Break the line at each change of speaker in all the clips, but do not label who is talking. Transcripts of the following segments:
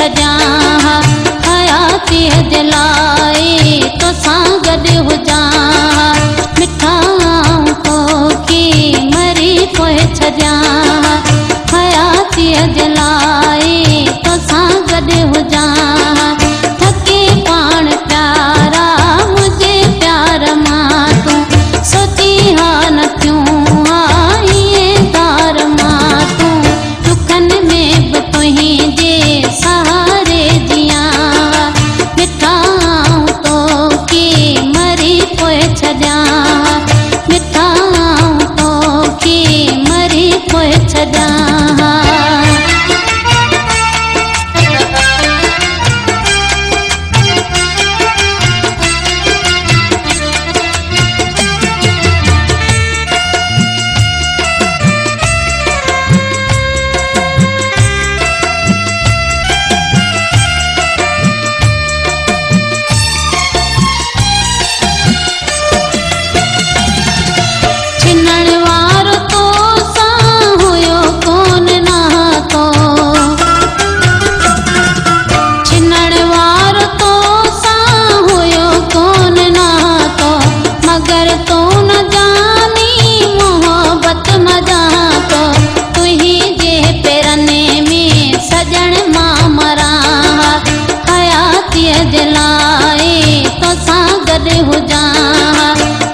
छॾियां हयातीअ जे लाइ तोसां गॾु हुजां मिठा तोखे मरी पोइ छॾियां हयातीअ जे लाइ तोसां गॾु हुजां थके पाण प्यारा मुंहिंजे प्यार मां तूं सोची हा न थियूं आईं दार मां तूं दुखनि में बि तुंहिंजे सहारे जियां मिठा तोखे मरी पोइ छॾियां मिठा तोखे मरी पोइ छॾियां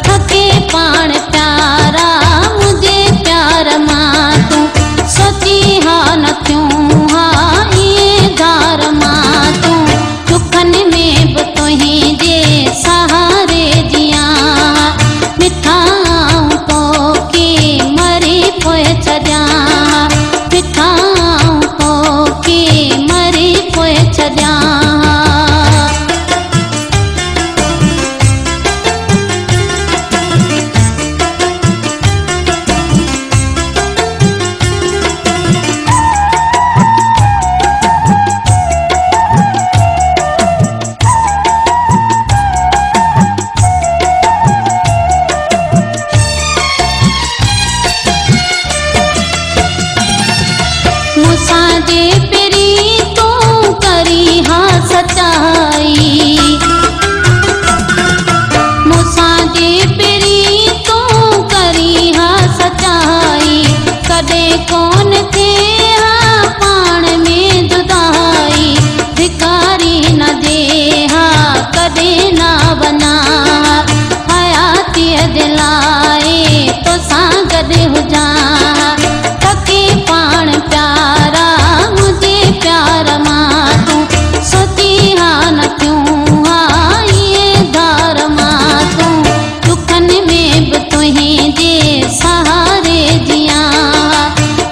थके पाण प्यारा मुंहिंजे प्यार मां तूं सोची हा न थियूं आईं धार मां तूं दुखनि में बि तुंहिंजे सहारे जियां मिठा तोखे मरी पोइ छॾियां मिठा तोखे मरी पोइ छॾियां मुसांजे पेरी तूं करी हा सचाई मुसांजे पेरी तूं करी हा सचाई कॾहिं कोन थिए हा पाण में जुदाई भिकारी न दे हा कॾहिं न वञा हयातीअ जे लाइ तोसां गॾु हुजां थके पाण प्यारा मुंहिंजे प्यार मां तूं सोची हा न थियूं आईं धार मां तूं दुखनि में बि तुंहिंजे सहारे जियां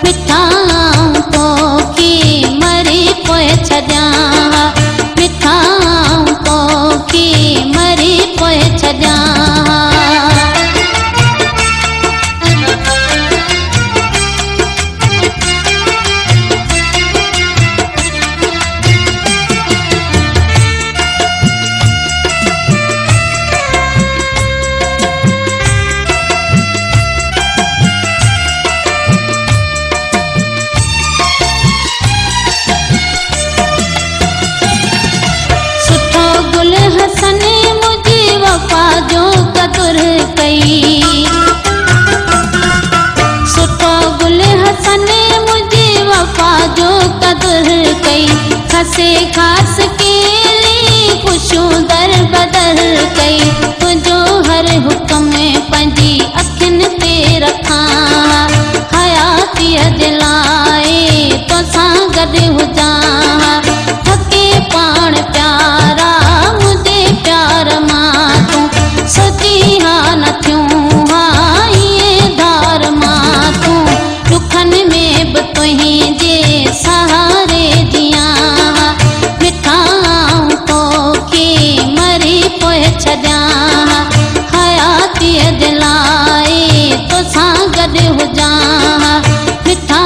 मिठा तोखे मरी पोइ छॾियां मिठा तोखे मरी पोइ छॾियां हसन मुझी वफा जो कदुर कई सुठो गुल हसन मुझी वफा जो कदुर कई खसे खास केली खुशूं दर बदर कई तुंहिंजो हर हुक्म पंहिंजी अखियुनि ते रखां हयातीअ जे लाइ तोसां गॾु हुजां थके पाण प्यारा प्यार मां तूं सोची हा न थियूं आईं धार मां तूं दुखनि में बि तुंहिंजे सहारे जियां मिठा तोखे मरी पोइ छॾियां हयातीअ जे लाइ तोसां गॾु हुजां मिठा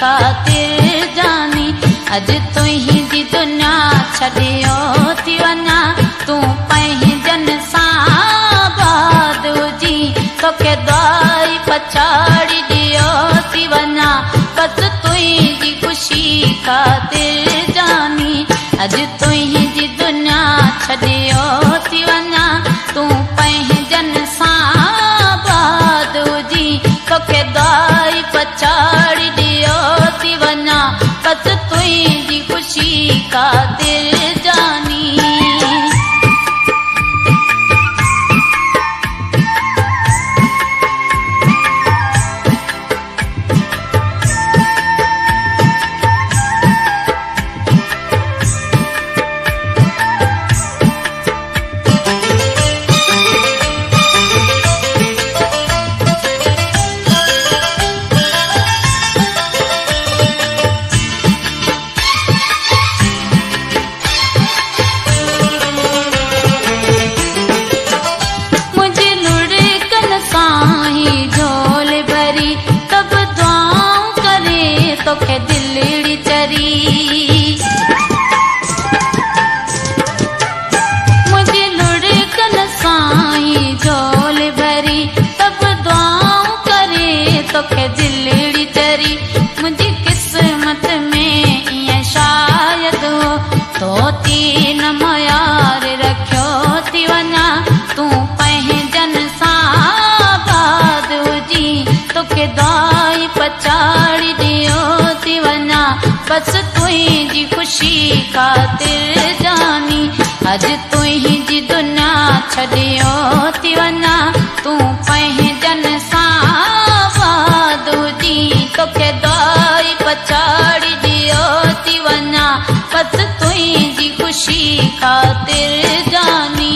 ख़ातिर जानी अज तुंहिंजी दुनिया छॾियो थी वञा तूं पंहिंजनि सां बाद हुजी तोखे दुआई पछाड़ी ॾियो थी वञा बस तुंहिंजी ख़ुशी ख़ातिर जानी अज तुंहिंजी दुनिया छॾियो थी वञा तूं पंहिंजनि सां बाद हुजी तोखे दुआई पछाड़ी ॾियो थी वञा बस तुंहिंजी ख़ुशी ख़ातिर जानी तोखे दिलड़ी चरी मुझे लुढ़कन साईं झोल भरी तब दुआऊं करे तोखे दिलड़ी चरी मुझी किस्मत में ईअं शायद हो तो तीन मयार रखियो थी वञा तूं पंहिंजनि सां बाद हुजी तोखे दुआई पछाड़ी ॾियो थी वञा बस तुंहिंजी ख़ुशी ख़ातिर जानी अज तुंहिंजी दुनिया छॾियो थी वञा तूं पंहिंजनि सां बाद हुजी तोखे दुआई पछाड़ी ॾियो थी वञा बस तुंहिंजी ख़ुशी ख़ातिर जानी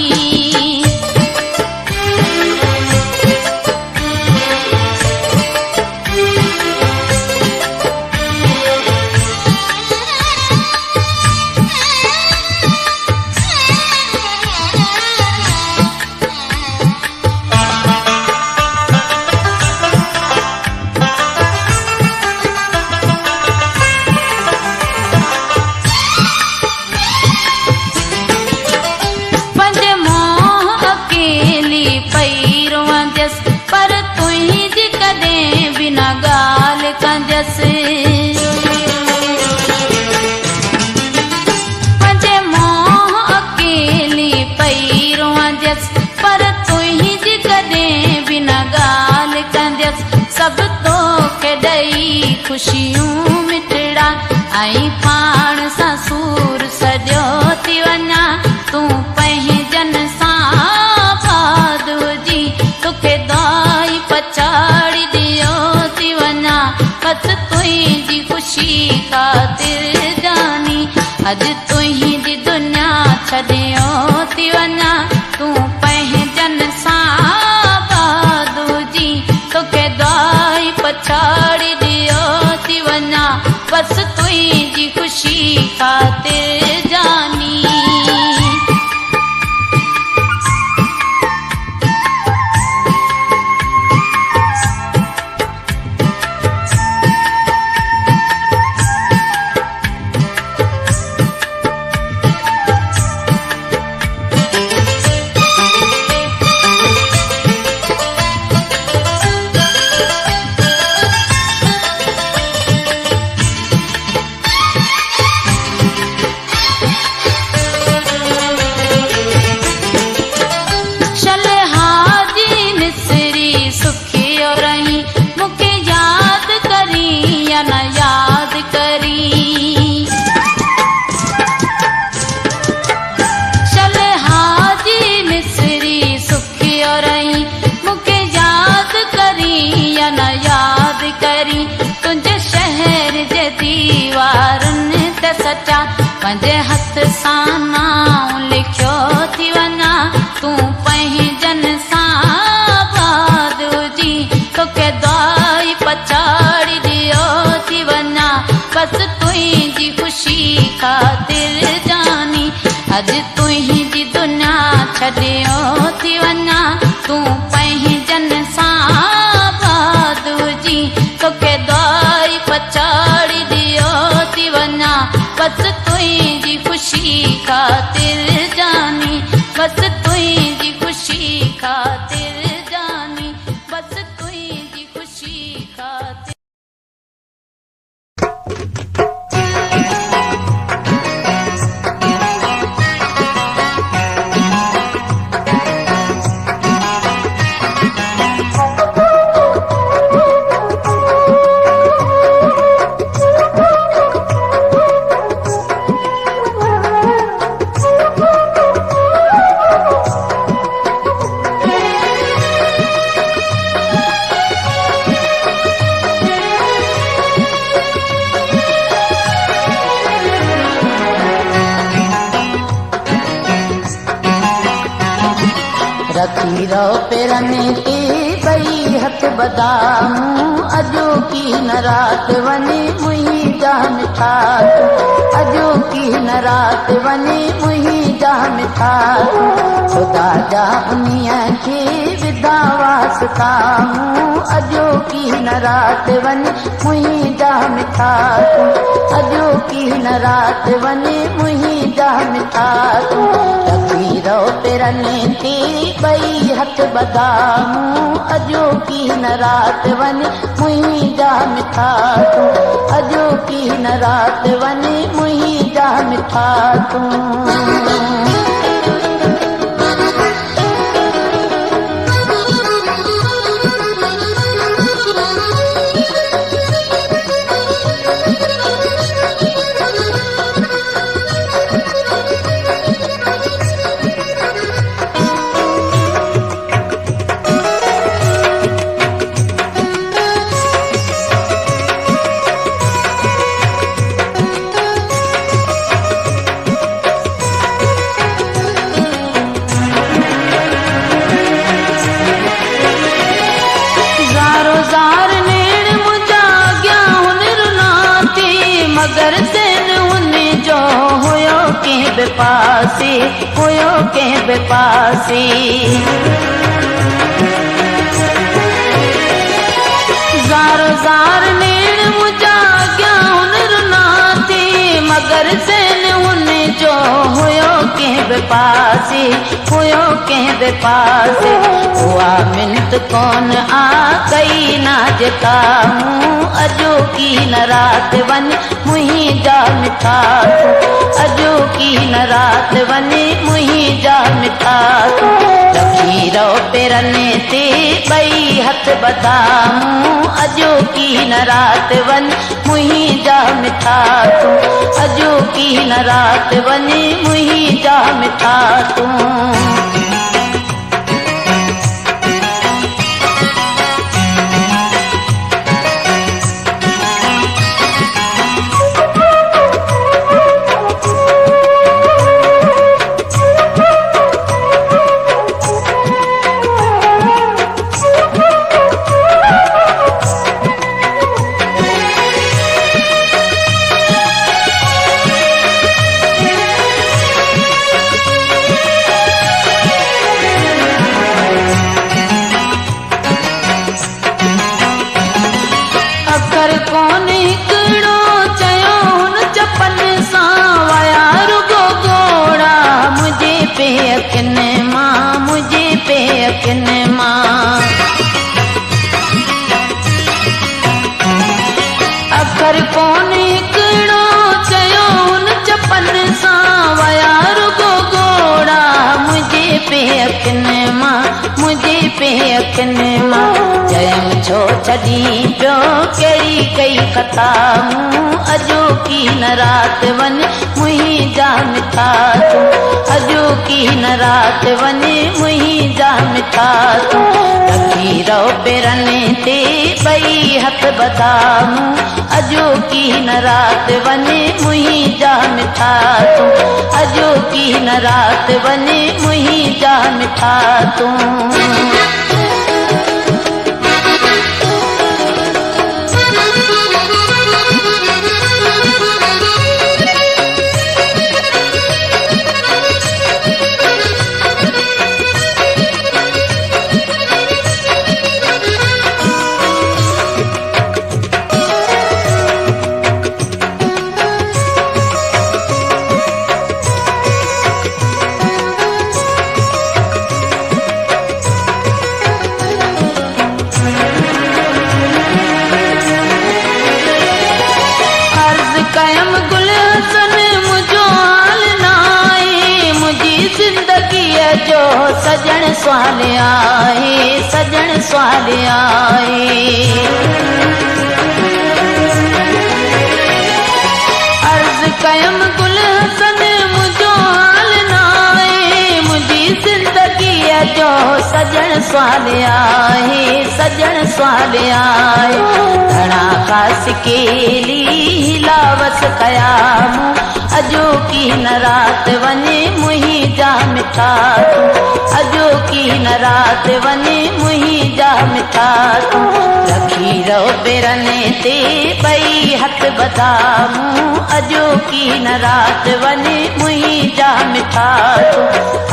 पंहिंजे मोह अकेली पई रोअंदसि पर तुंहिंजी कॾहिं बि न ॻाल्हि कंदसि सभु तोखे ॾेई ख़ुशियूं मिठड़ा ऐं पाण सां सूर सॼो थी वञा तूं पंहिंजनि सां बाद हुजी तोखे दुआई पछाड़ी ॾियो थी वञा बस तुंहिंजी ख़ुशी ख़ातिर जानी अज तुंहिंजी दुनिया छॾियो थी वञा तूं पंहिंजनि सां बाद हुजी तोखे दुआई पछाड़ी ॾियो थी वञा बस तुंहिंजी ख़ुशी ख़ातिर जानी सचा पंहिंजे हथ सां नाम लिखियो थी वञा तूं पंहिंजनि सां बाद हुजी तोखे दुआई पछाड़ी ॾियो थी वञा बस तुंहिंजी ख़ुशी ख़ातिर जानी अॼु तुंहिंजी दुनिया छॾियो थी वञा तूं पंहिंजनि सां बाद हुजी तोखे दुआई पछाड़ी
लकीरो पेरने ते बई हथ बदामूं अजो की न रात वने मुही जा मिठा अजो की न रात वने मुही जा मिठा खुदा जा उन्हीअ खे विदा वास्तामूं अजो की न रात वने मुही जा मिठा अजो की न रात वने मुही जा मिठा लकीरो पेरने ते बई हथ बदामूं अजो की न रात वने मुही जा मिठा अजो की न रात वने मुही जा मिठा तूं पासी हुयो के बेपासी ज़ारो ज़ार नेण मुझा क्या हुनर नाती मगर सेन हुन जो हुयो के बेपासी हुयो के बेपासी हुआ मिनत कौन आ कई ना जता मूं अजो की न रात वन मुही जा मिठा अजो की न रात वने मुही जा मिठा लकीरो पेरने ते बई हथ बदामूं अजो की न रात वन मुही जा मिठा अजो की न रात वने मुही जा मिठा तूं अखर कौन हिकिड़ो चयो हुन चपन सां वया रुगो घोड़ा मुझे पे अखियुनि मां मुझे पे अखियुनि मां चयमि छो छॾी पियो कहिड़ी कई खता मूं अजो की न रात वञ मुही जा मिठा अजो की न रात वञ मुही जा मिठा लकीरो पेरने ते बई हथ बदामूं अजो की न रात वने मुही जा मिठा अजो की न रात वने मुही जा मिठा तूं जो सजण स्वाल आए सजण स्वाल आए अर्ज कयम गुल हसन मुझो हाल नाए मुझी जिंदगी जो सजण स्वाल आए सजण स्वाल आए घणा खास केली हिलावस कया अजो की न रात वने मुही जा मिठा तूं अॼो की न राति वञे मुंहिंजा मिठा तूं रखी रहो पेरनि ते ॿई हथ बदामूं अॼो की न राति वञे मुंहिंजा मिठा तूं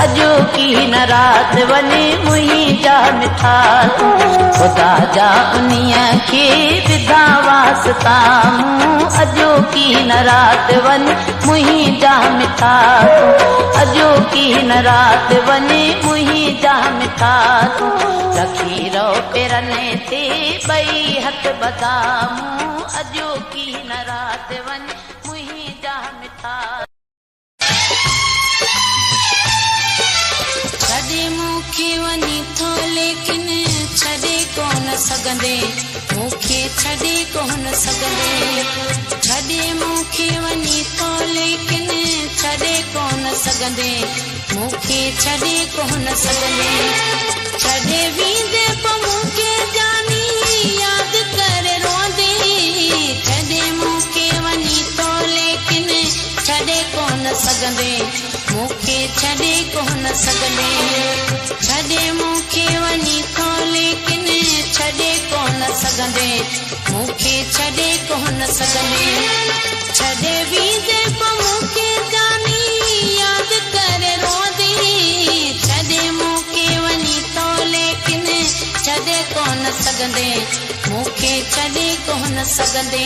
अॼो की न राति वञे मुंहिंजा मिठा तूं ख़ुदा जा उन्हीअ खे विधा वास्तामूं अॼो की न राति वञे मुंहिंजा मिठा तूं अॼो की न राति वञे मुंहिंजा मिठा तूं रखी रहो पेरनि ते ॿई हथ बदामूं अॼो की न राति वञे मुंहिंजा मिठा
छॾे मूंखे वञी थो लेकिन छॾे कोन सघंदे मूंखे छॾे कोन सघंदे छॾे मूंखे वञी थो लेकिन छॾे कोन सघंदे मूंखे छॾे कोन सघंदे छॾे वेंदे पोइ मूंखे जानी यादि करे रोंदे छॾे मूंखे वञी थो लेकिन छॾे कोन सघंदे मूंखे छॾे कोन सघंदे छॾे मूंखे वञी थो लेकिन छॾे कोन सघंदे मूंखे छॾे कोन सघंदे छॾे वेंदे पोइ मूंखे जानी यादि करे रोंदे छॾे मूंखे वञी थो लेकिन छॾे कोन सघंदे मूंखे छॾे कोन सघंदे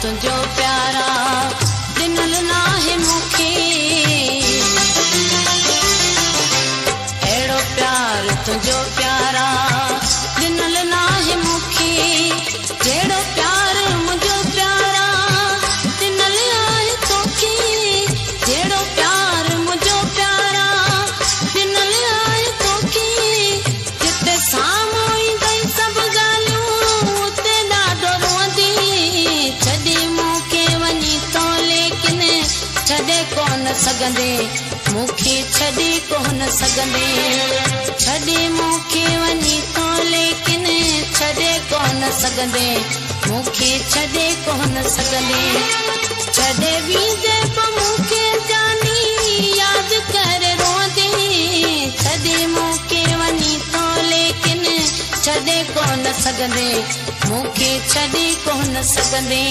तुंहिंजो प्यारा ॾिनल नाहे मूंखे अहिड़ो प्यार तुंहिंजो प्यारा ॾिनल नाहे मूंखे जहिड़ो प्यार मुंहिंजो प्यारा ॾिनल आहे तोखे जहिड़ो प्यार मुंहिंजो प्यारा ॾिनल आहे तोखे जिते साम्हूं ईंदई सभु ॻाल्हियूं उते ॾाढो रोंदी छॾे मूंखे वञी थो लेकिन छॾे कोन सघंदे मूंखे छॾे कोन सघंदे छॾे मूंखे वञी थो लेकिन छॾे कोन सघंदे मूंखे छॾे कोन सघंदे छॾे वेंदे पोइ मूंखे जानी यादि करे रोंदे छॾे मूंखे वञी थो लेकिन छॾे कोन सघंदे मूंखे छॾे कोन सघंदे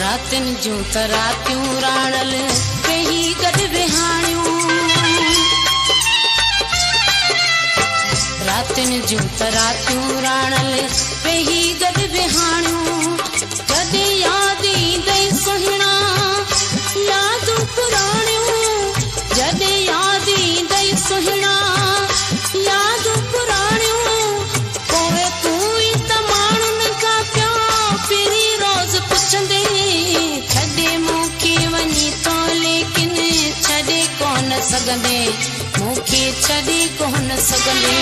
रातिन जूं त रातियूं राणल वेही गॾु विहाणियूं रातिन जूं त रातियूं राणल वेही गॾु विहाणियूं जॾहिं यादि ईंदई सुहिणा यादूं पुराणियूं जॾहिं यादि ईंदई सुहिणा यादूं पुराणियूं पोइ तूं ई त माण्हुनि खां पियो फिरी रोज़ पुछंदे छॾे मूंखे वञी थो लेकिन छॾे कोन सघंदे मूंखे छॾे कोन सघंदे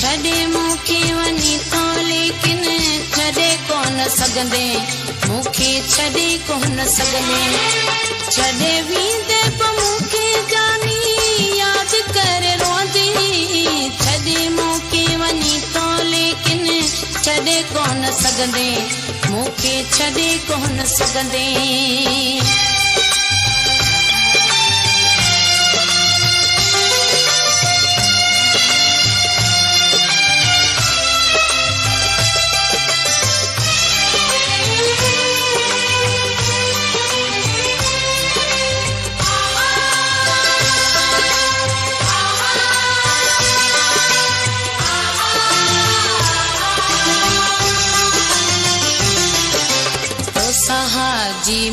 छॾे मूंखे वञी थो लेकिन छॾे कोन सघंदे मूंखे छॾे कोन सघंदे छॾे वेंदे पोइ मूंखे जानी यादि करे रोंदे छॾे मूंखे वञी थो लेकिन छॾे कोन सघंदे मूंखे छॾे कोन सघंदे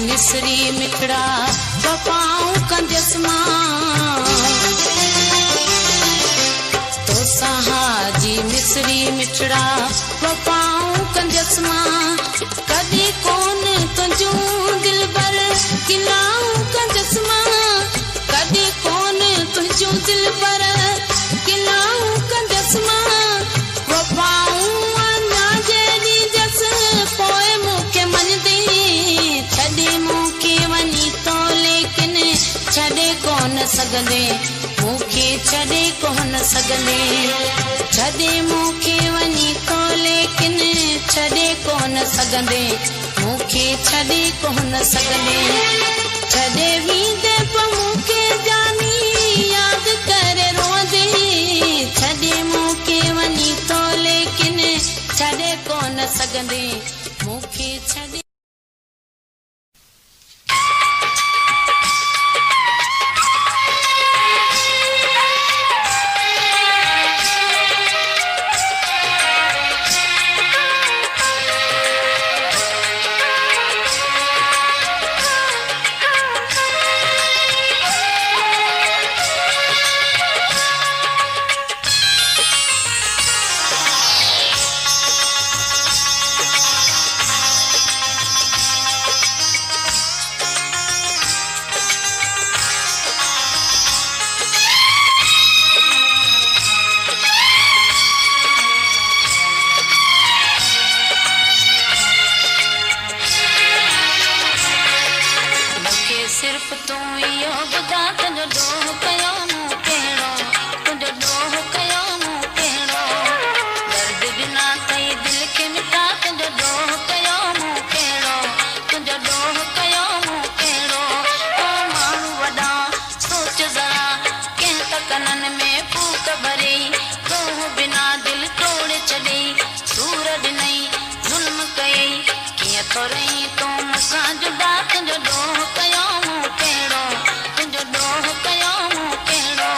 मिसरी मिठड़ा वफाऊं कंदस मां तो हाजी मिसरी मिठड़ा वफाऊं कंदस मां कदी कोन तुझूं दिल भर किलाऊं कंदस मां कदी कोन तुझूं दिल भर किलाऊं कंदस मां वफाऊं अञा जेडी जस पोए मूंखे मञदे छॾे मूंखे वञी तो लेकिन छॾे कोन सघंदे मूंखे छॾे कोन सघंदे छॾे मूंखे वञी तो लेकिन छॾे कोन सघंदे मूंखे छॾे कोन सघंदे छॾे वेंदे पोइ मूंखे जानी यादि करे रोंदे छॾे मूंखे वञी तो लेकिन छॾे कोन सघंदे मूंखे छॾे सिर्फ तू यो बुधा तुझो डोह कयो मूं कहिड़ो तुझो डोह कयो मूं कहिड़ो दर्द बिना कई दिल खे मिटा तुझो डोह कयो मूं कहिड़ो तुझो डोह कयो मूं कहिड़ो ओ माण्हू वॾा सोच ज़रा कंहिं त कननि में फूक भरे डोह बिना दिल तोड़े छॾे सूर ॾिनई ज़ुल्म कयई कीअं थो रही तूं मूंसां जुदा तुंहिंजो डोह कयो तुंहिंजो डोह कयो मूं कहिड़ो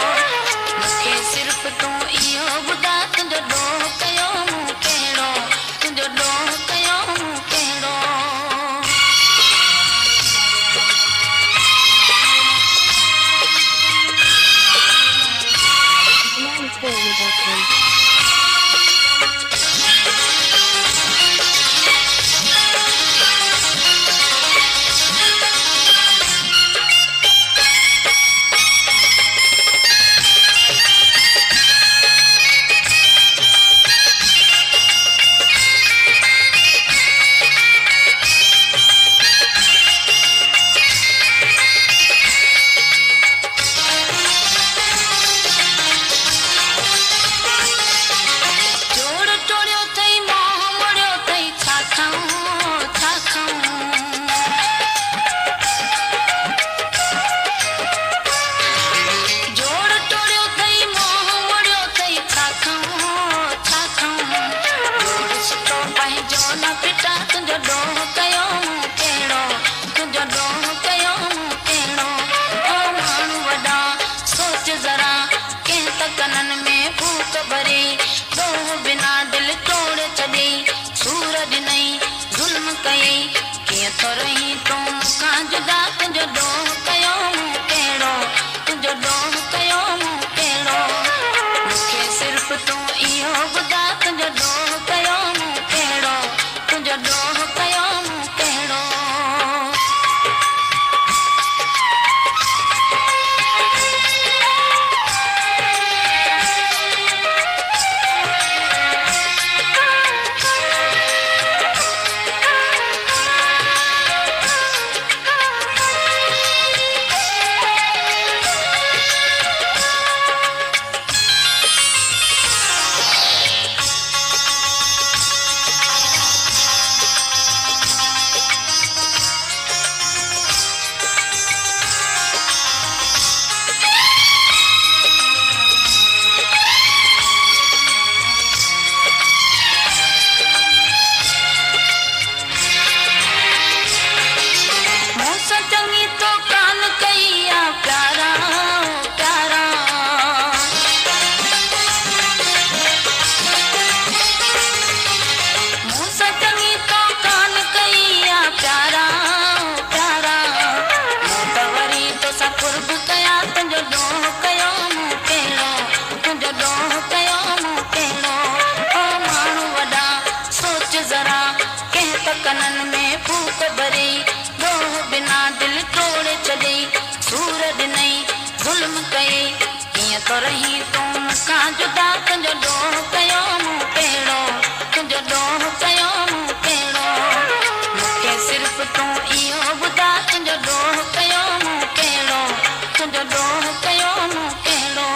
मूंखे सिर्फ़ तूं इहो ॿुधा तुंहिंजो डोह कयो मूं कहिड़ो तुंहिंजो डोह कयो मूं कहिड़ो कीअं तो रही तूं मूंखां जुदा तुंहिंजो ॾोह कयो मूं कहिड़ो तुंहिंजो ॾोह कयो मूं कहिड़ो मूंखे सिर्फ़ तूं इहो ॿुधा तुंहिंजो ॾोह कयो मूं कहिड़ो तुंहिंजो ॾोह कयो मूं कहिड़ो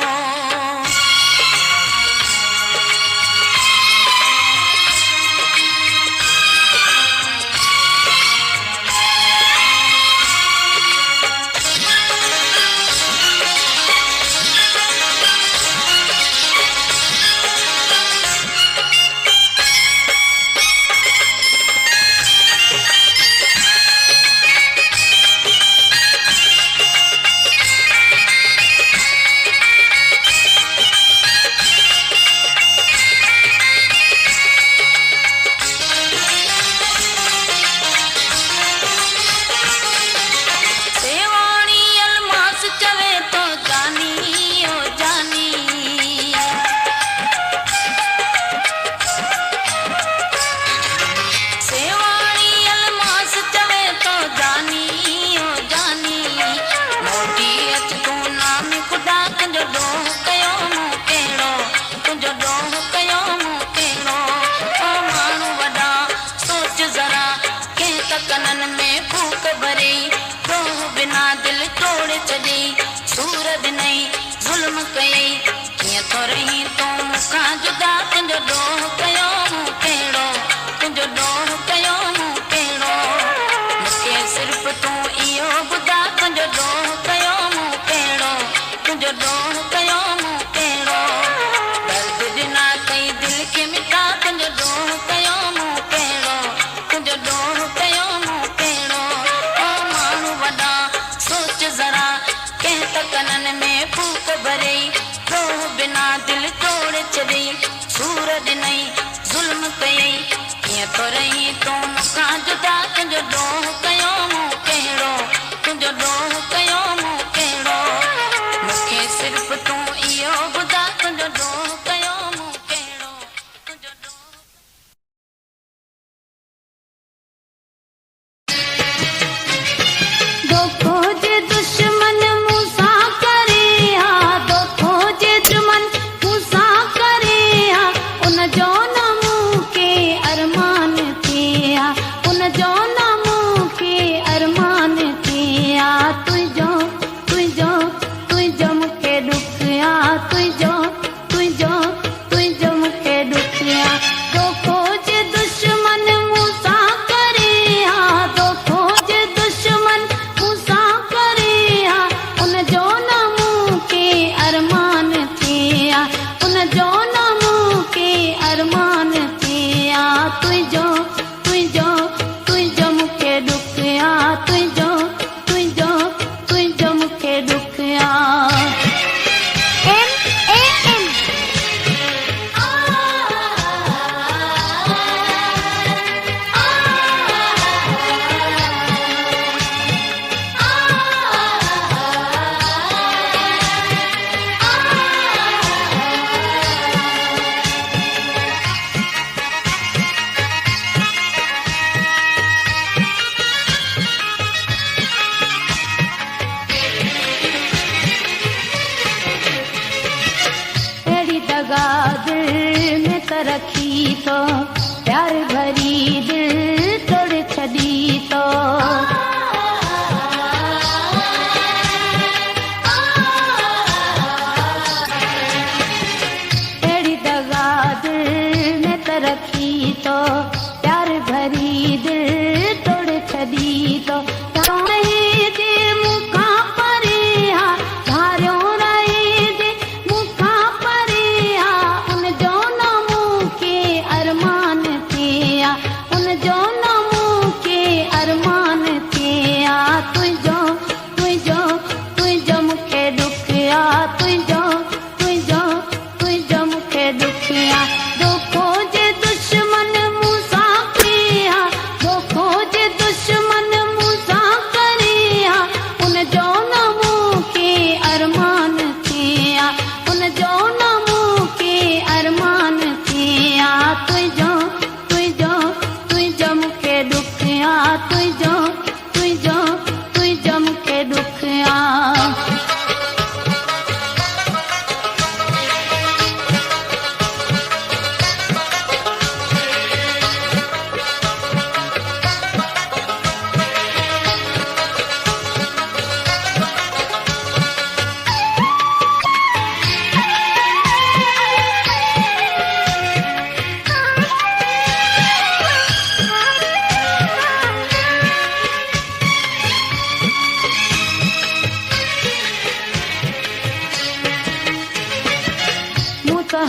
के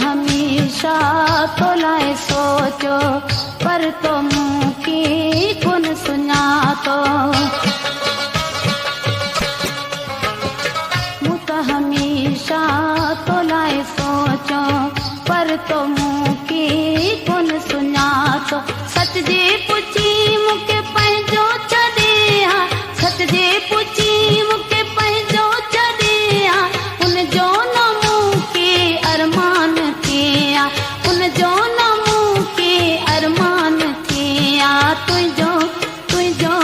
हमेशा तो लाए सोचो पर तो मुँह की कुन सुना तो हमेशा तो लाए सोचो पर तो मुँह की कुन सुना तो सच जे पुछी मुके पंहिंजो छॾिया सच जे पुछी मुके पंहिंजो छॾिया उन जो न मुँह के अरमान थिया उन जो न मुँह के अरमान थिया तुझो तुझो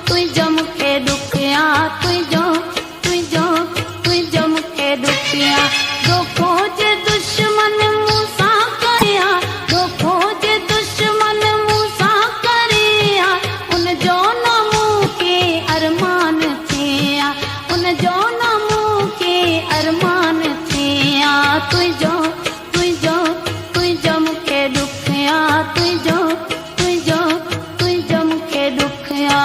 तुझो मुखे दुखिया तुझो दुखिया जो खोज दुश्मन मूसा करिया जो खोज दुश्मन मूसा करिया उन जो न मुँह के अरमान थिया उन जो न मुँह के अरमान थिया तुझो तुझो तुझो मुखे दुखिया तुझो तुझो तुझो मुखे दुखिया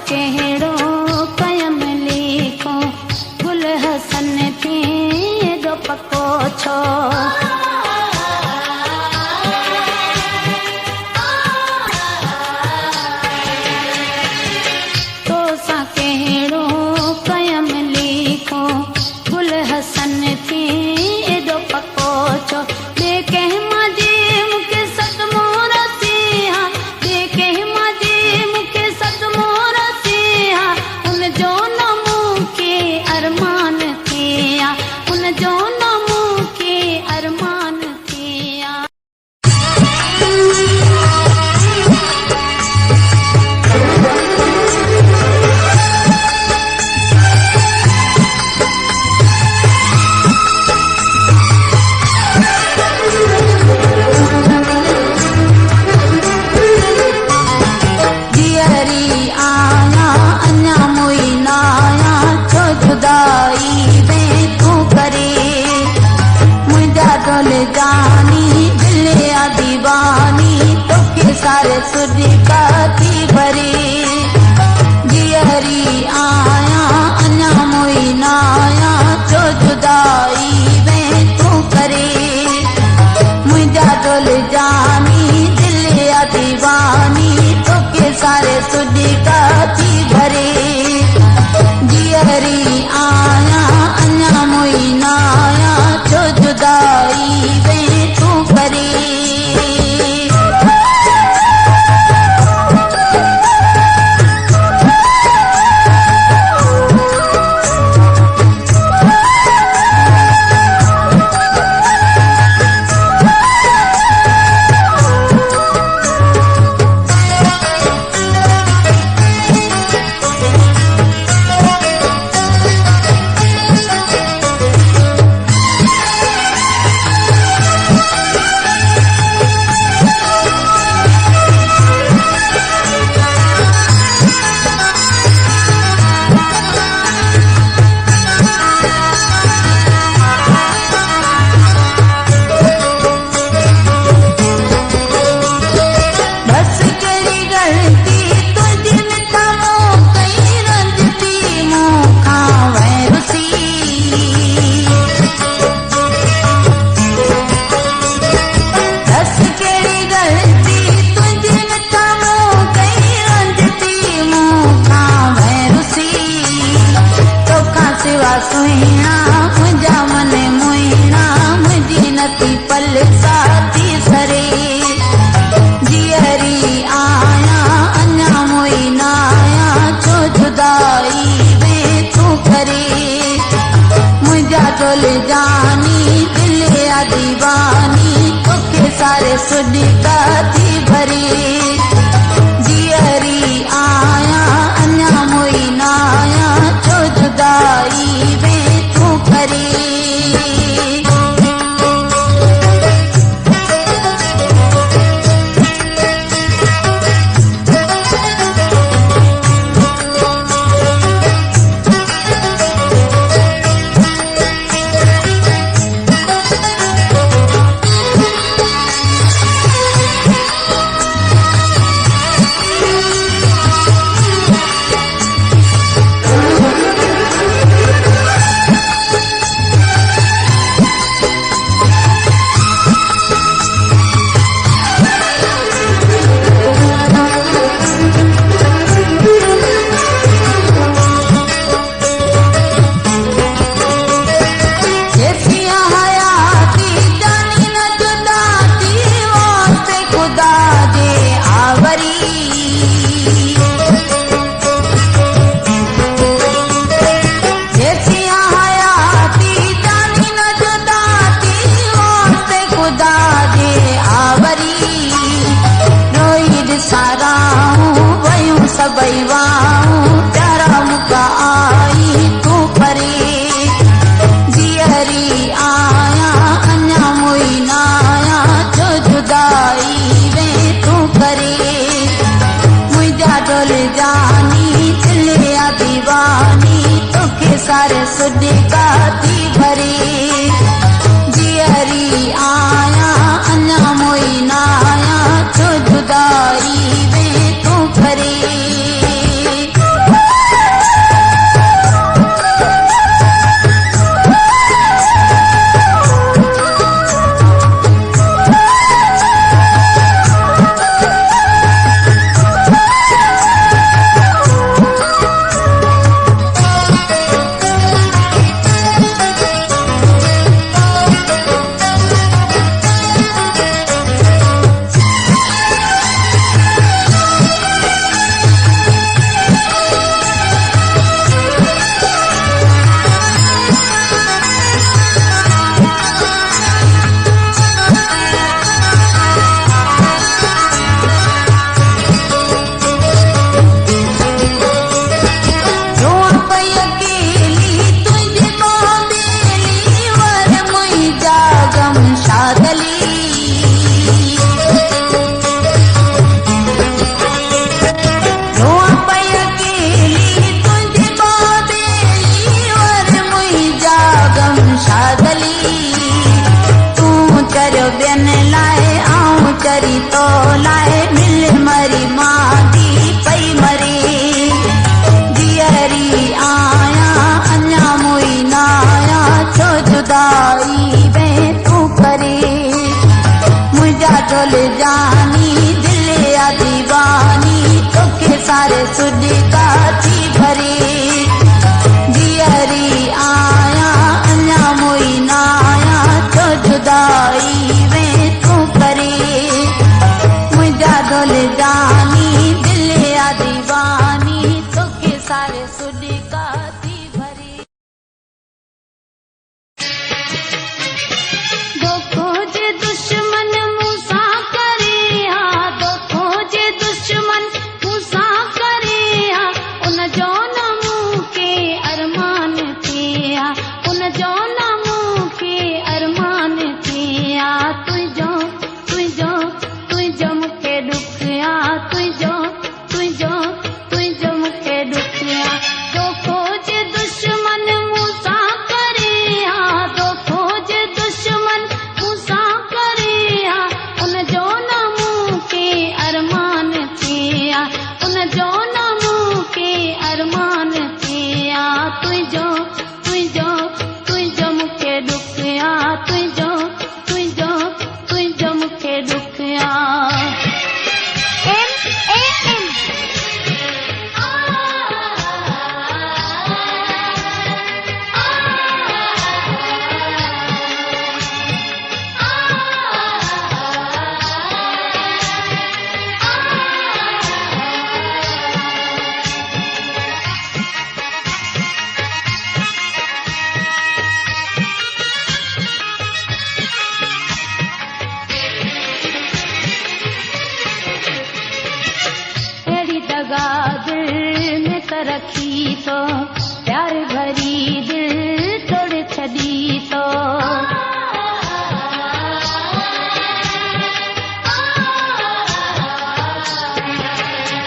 कहिड़ो कयम लिखो गुल हसन थी एॾो पको छो तोसां कहिड़ो कयम लिखो गुल हसन थी एॾो पको छो ॿिए कंहिं मां जे मूंखे सदमो रसिया ॿिए कंहिं मां जे मूंखे सदमो उन जो न मुँह के अरमान थिया उन जो न मुँह के अरमान थिया जियरी आया अन्या मुई नाया छो जुदाई में तू करे मुझा डोल जानी दिल आ दीवानी तो के सारे सुध का थी भरे जियरी आया अन्या मुई नाया छो जुदाई में तू करे मुझा डोल जानी दिल आ दीवानी तो के सारे सुध का थी भरे जियरी आया अन्या मुई नाया छो जुदाई में तू करे सुहिणा मुंहिंजा मन मुहिणा मुंहिंजी नथी पल साथी सरे जियरी आया अन्या मुई नाया छो जुदाई में तू करे मुंहिंजा डोल जानी दिल आ दीवानी तोखे सारे सुध का थी भरे जियरी आया अन्या मुई नाया छो जुदाई में तू करे सारे सुडी का थी भरी जियरी आया अञा मोई ना आया छो जुदाई में तू भरी चरी तो लाए मिल मरी मादी पई मरी जियरी आया अञा मोई ना आया छो जुदाई में तू करे मुझा ढोल जानी दिल या दीवानी तोखे सारे सुडी का थी भरी जियरी आया अञा मोई ना आया छो जुदाई में तू करे ढोल जानी दिल या दीवानी तोखे सारे सुडी का थी भरी दोखो जे दुश्मन मूसा करे हा दोखो जे दुश्मन मूसा करे हा उन जो न मूंखे अरमान थे हा उन जो न मूंखे अरमान थे हा तुंहिंजो तुंहिंजो तुंहिंजो मूंखे ॾुखिया तुंहिंजो तुंहिंजो तुंहिंजो मूंखे ॾुखिया दोखो जे दुश्मन मूंसां करे हा दोखो जे दुश्मन मूंसां करे हा उन जो न मूंखे अरमान थे हा उन जो न मूंखे अरमान थे हा तुंहिंजो तुंहिंजो तुंहिंजो मूंखे ॾुखिया तुंहिंजो तुंहिंजो तुंहिंजो मूंखे ॾुखिया दिल में तरखी तो प्यार भरी दिल तोड़ छड़ी तो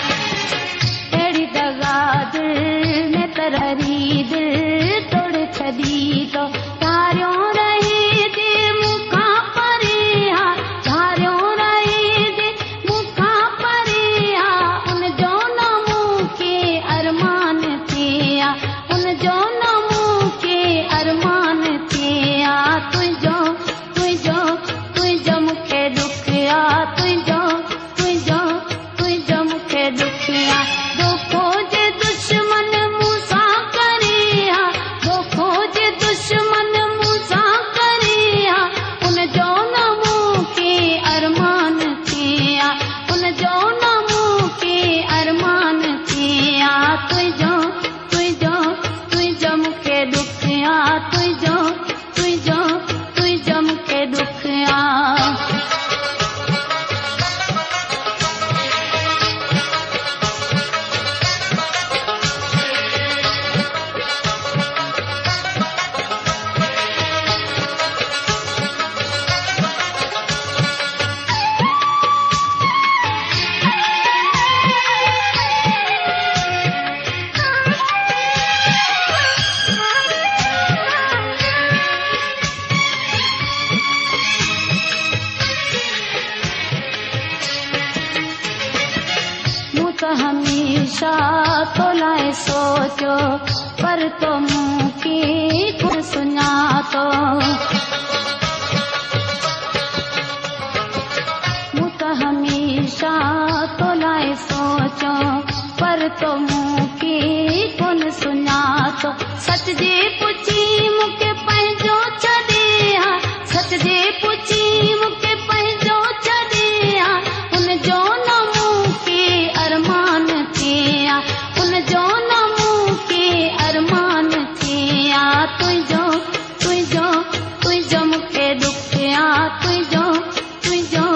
अहिड़ी दगा दिल में तरहरी दिल तोड़ छड़ी तो तारियों रही दे मुखां परे हा तारियों रही दे मुखां परे हा उन जो न मूंखे अरमान थे हा उन जो न मूंखे हमेशा तो लाए सोचो पर तो मुँह की कुछ सुना तो हमेशा तो लाए सोचो पर तो मुँह की कौन सुना तो सच जे पुछी मुके पंहिंजो छॾिया सच जे पुछी मुके पंहिंजो छॾिया उन जो न मुँह के अरमान थिया उन जो न मुँह के अरमान थिया तुझो तुझो तुझो मुके दुखिया तुझो तुझो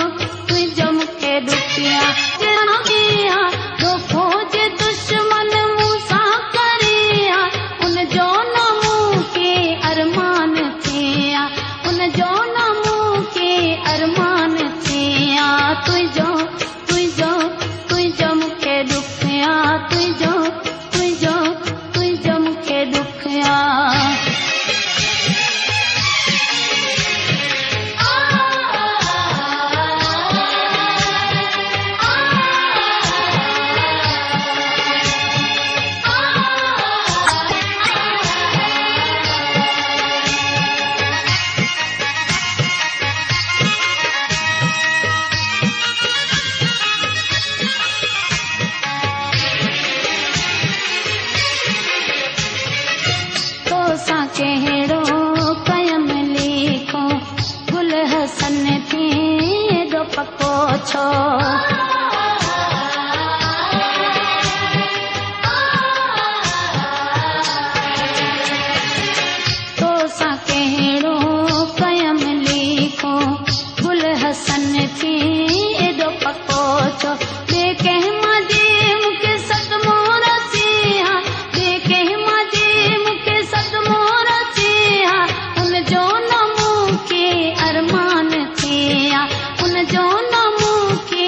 तुझो मुके दुखिया जना किया जो खोजे दुश्मन मूसा करिया उन जो न मुँह के अरमान थिया उन जो न मुँह के अरमान थिया तुझो तुझो तुझो मुके दुखिया तुझो तुझो तुझो मुके दुखिया कहिड़ो कयम लिखो गुल हसन थी एॾो पको छो तोसां कहिड़ो कयम लिखो गुल हसन थी एॾो पको छो ॿिए कंहिं मां जे मूंखे सदमो रसिया ॿिए कंहिं मां जे मूंखे सदमो उन जो न मुँह के अरमान थिया उन जो न मुँह के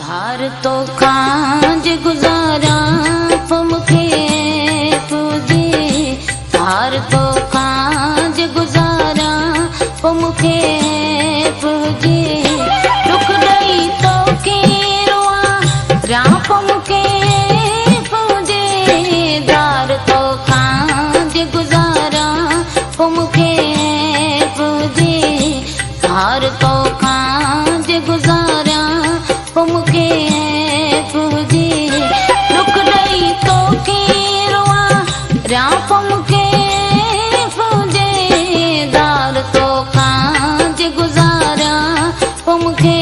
धार तो खांज गुजारा पोइ मूंखे पूजे धार तो खांज गुजारा पोइ मूंखे पूजे दुख ॾेई तोखे रोआं रां पोइ मूंखे पूजे धार तो खांज गुजारा पोइ मूंखे पूजे धार तो खांज गुजारा पोइ मूंखे पूजे दुख ॾेई तोखे रोआं रां पोइ मूंखे पूजे धार तो खांज गुजारा पोइ मूंखे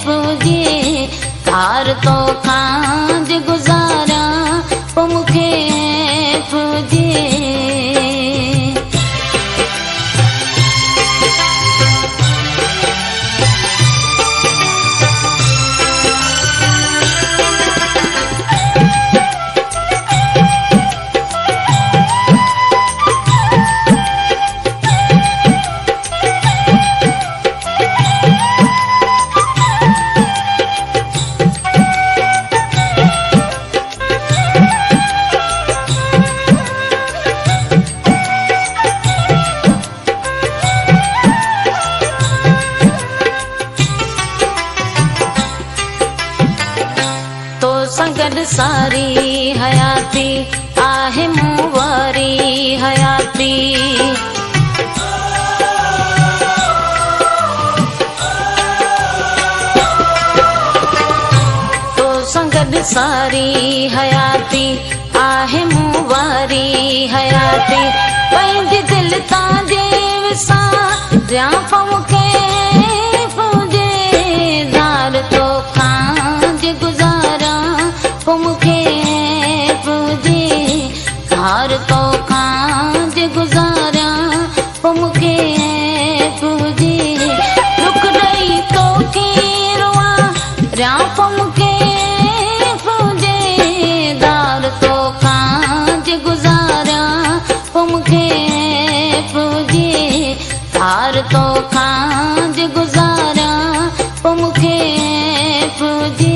पूजे धार तो खांज गुजारा पोइ मूंखे पूजे संगड सारी हयाती आहे मूं वारी हयाती तो संगड सारी हयाती आहे मूं वारी हयाती पंहिंजे दिल तां जे विसारियां पोइ मूंखे पूजे धार तो खांज गुजारा पोइ मूंखे पूजे धार तो खांज गुजारा पोइ मूंखे पूजे दुख ॾेई तोखे रोआं रां पोइ मूंखे पूजे धार तो खांज गुजारा पोइ मूंखे पूजे धार तो खांज गुजारा पोइ मूंखे पूजे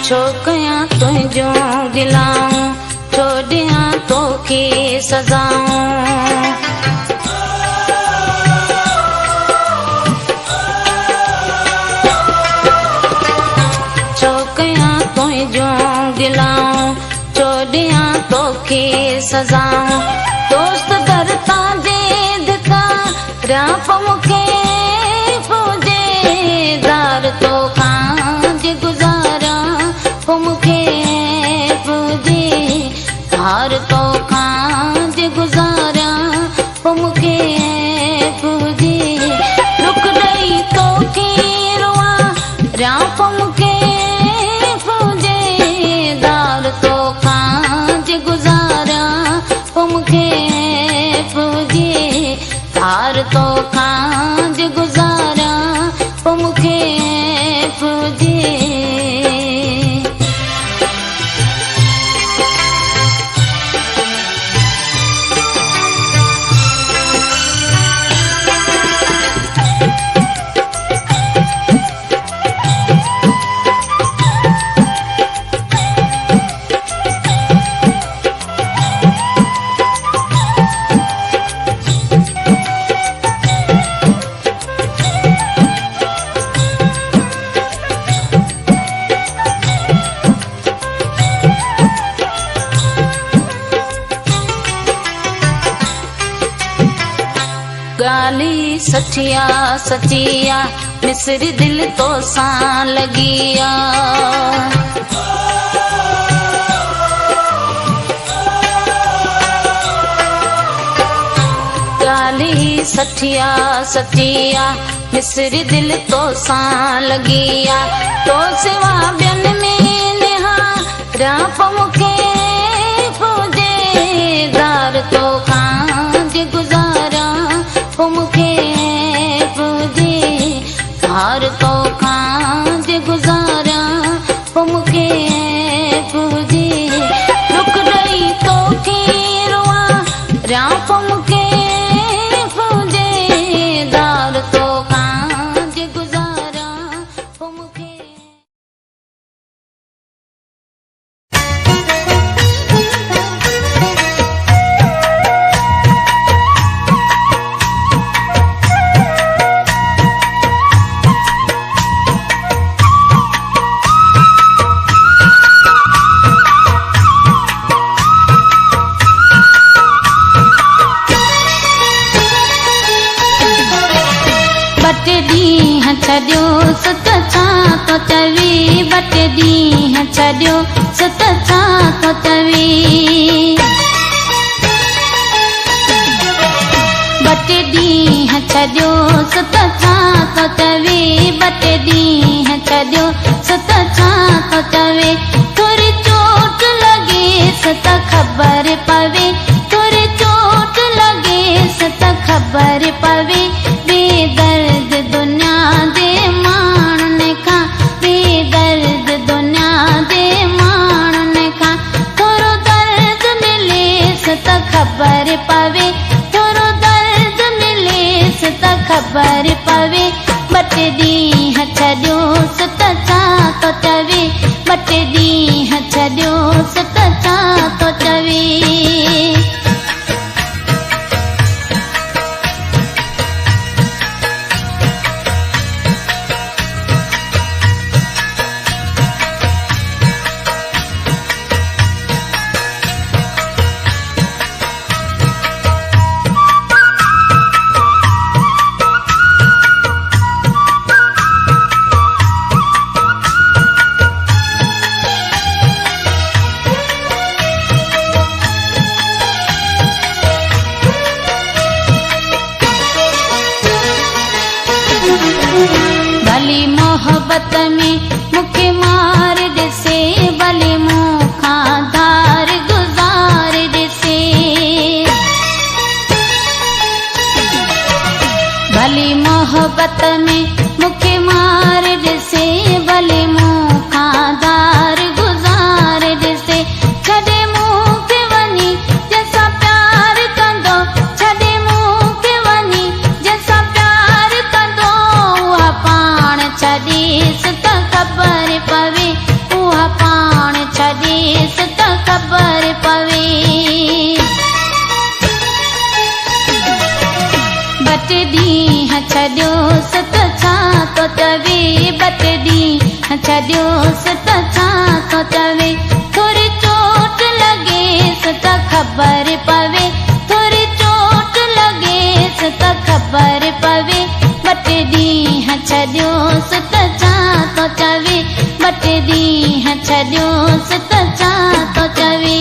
छो कयां तुंहिंजो गिलाऊं छो ॾियां तोखे सज़ाऊं छो कयां तुंहिंजो गिलाऊं छो ॾियां तोखे सज़ाऊं दोस्त दर तां जे दिता रां पोइ मूंखे पूजे धार तो खांज गुजारा पोइ मूंखे पूजे धार तो खांज गुजारा पोइ मूंखे पूजे दुख ॾेई तोखे रोआं रां पोइ मूंखे पूजे धार तो खांज गुजारा पोइ मूंखे पूजे धार तो खांज गुजारा पोइ मूंखे पूजे गाली सचिया सचिया मिसरी दिल तो सां लगिया गाली सचिया सचिया मिसरी दिल तो सां लगिया तो सिवा ॿियनि में निहारा पोइ मूंखे पूजे धार तो खांज गुजारा पोइ टे ॾींहं छॾियो सुत छा थो चवे ॿ टे ॾींहं छॾियो सुत छा थो चवे ॿ टे ॾींहं छॾियो सुत छा थो चवे थोरी चोट लॻेसि त ख़बर पवे थोरी चोट लॻेसि त ख़बर पवे बेदर्द दुनिया जे माण्हुनि खां बेदर्द दुनिया जे माण्हुनि खां थोरो दर्द मिलेसि त ख़बर पवे थोरो दर्द मिलेसि त ख़बर पवे ॿ टे ॾींहं छॾियो सुत छा थो चवे ॿ टे ॾींहं छॾियो सुत छा थो चवे भली मोहब्बत में मूंखे मार ॾिसे भले मूंखां धार गुज़ार ॾिसे भली मोहब्बत में मूंखे मार ॾिसे भले मूंखां धार गुज़ार ॾिसे छॾे मूंखे वञी जंहिंसां प्यार कंदो छॾे मूंखे वञी जंहिंसां प्यार कंदो उहा पाण छॾेसि त ख़बर पवे उहा पाण छॾेसि त ख़बर पवे ॿ टे ॾींहं छॾियो सुत छा थो चवे ॿ टे ॾींहं छॾियो सुत छा थो चवे थोरी चोट लॻेसि त ख़बर पवे थोरी चोट लॻेसि त ख़बर पवे ॿ टे ॾींहं छॾियो सुत छा थो चवे ॿ टे ॾींहं छॾियो सुत छा थो चवे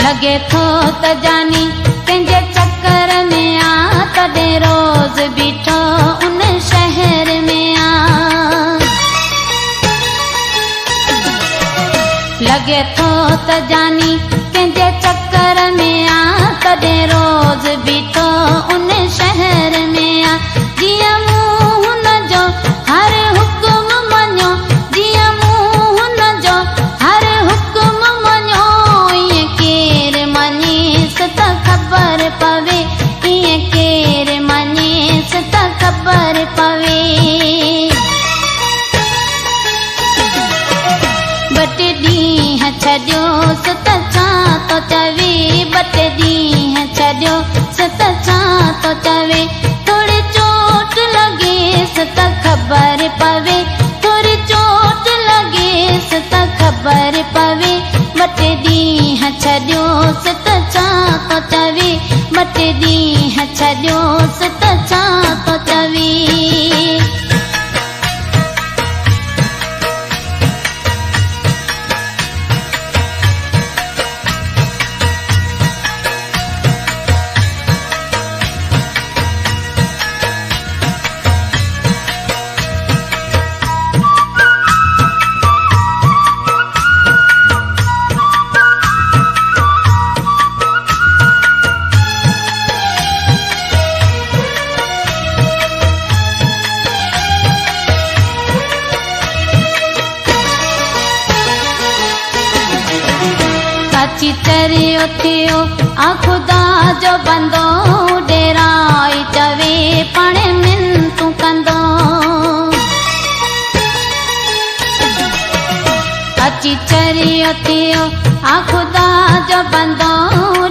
लॻे थो त जानी कंहिंजे चक्कर में आ तॾहिं रोज़ बीठो उन शहर में आ लॻे थो त जानी कंहिंजे चक्कर में आ तॾहिं रोज़ बीठो उन शहर में आ जीअं मूं हुन जो हर हुकुम मञो जीअं मूं हुन जो हर हुकुम मञो ईअं केरु मञेसि त ख़बर पवे ईअं केरु मञेसि त ख़बर पवे ॿ टे ॾींहं छॾियो सुत अची चरियो थियो आ ख़ुदा जो बंदो डेराई चवे पाणे मिनतूं कंदो अची चरियो थियो आ ख़ुदा जो बंदो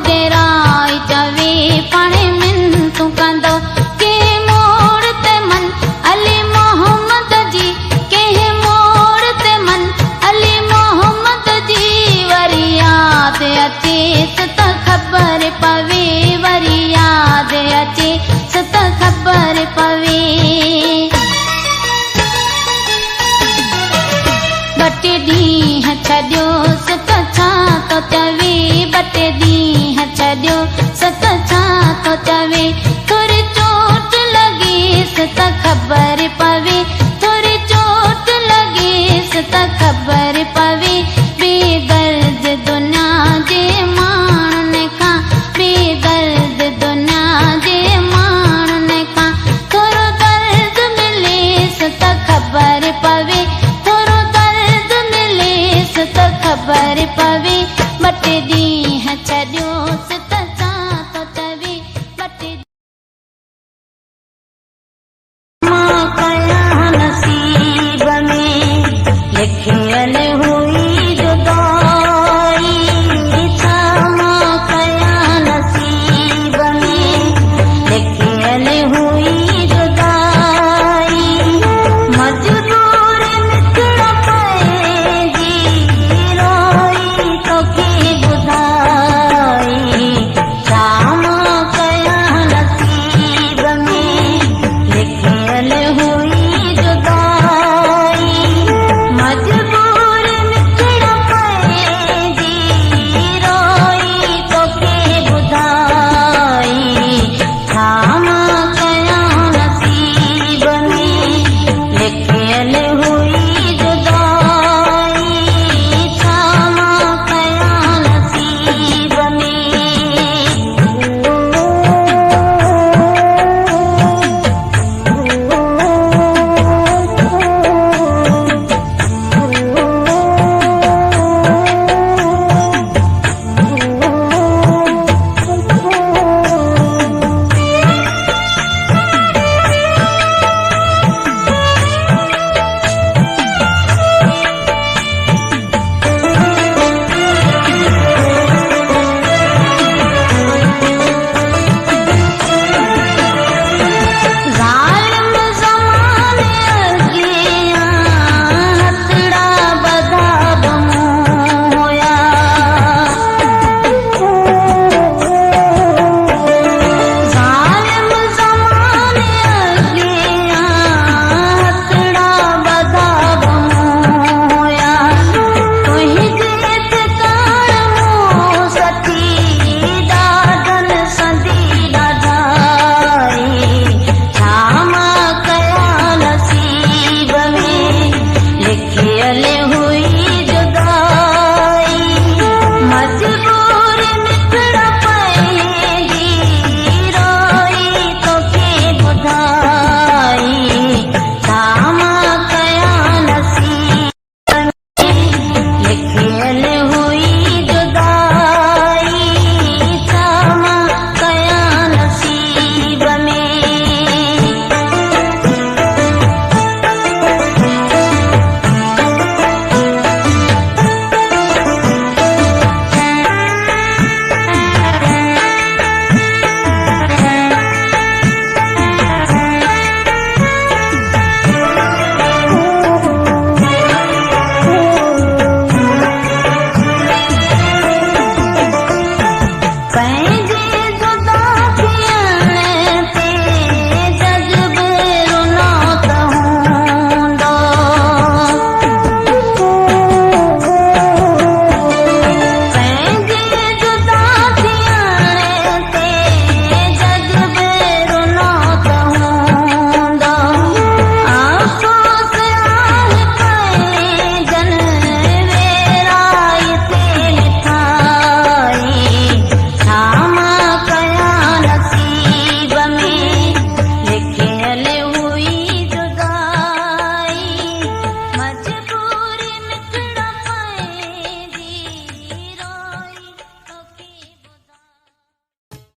डेराई चवे पाणे मिनतूं कंदो के मोड़ ते मन अली मोहम्मद जी के मोड़ ते मन अली मोहम्मद जी वरी याद अचे त ख़बर पवे वरी याद अचे त ख़बर पवे बटे ॾींहं छॾियो सत छा तो चवे बटे ॾींहं छॾियो सत छा तो चवे थोरी चोट लॻी त ख़बर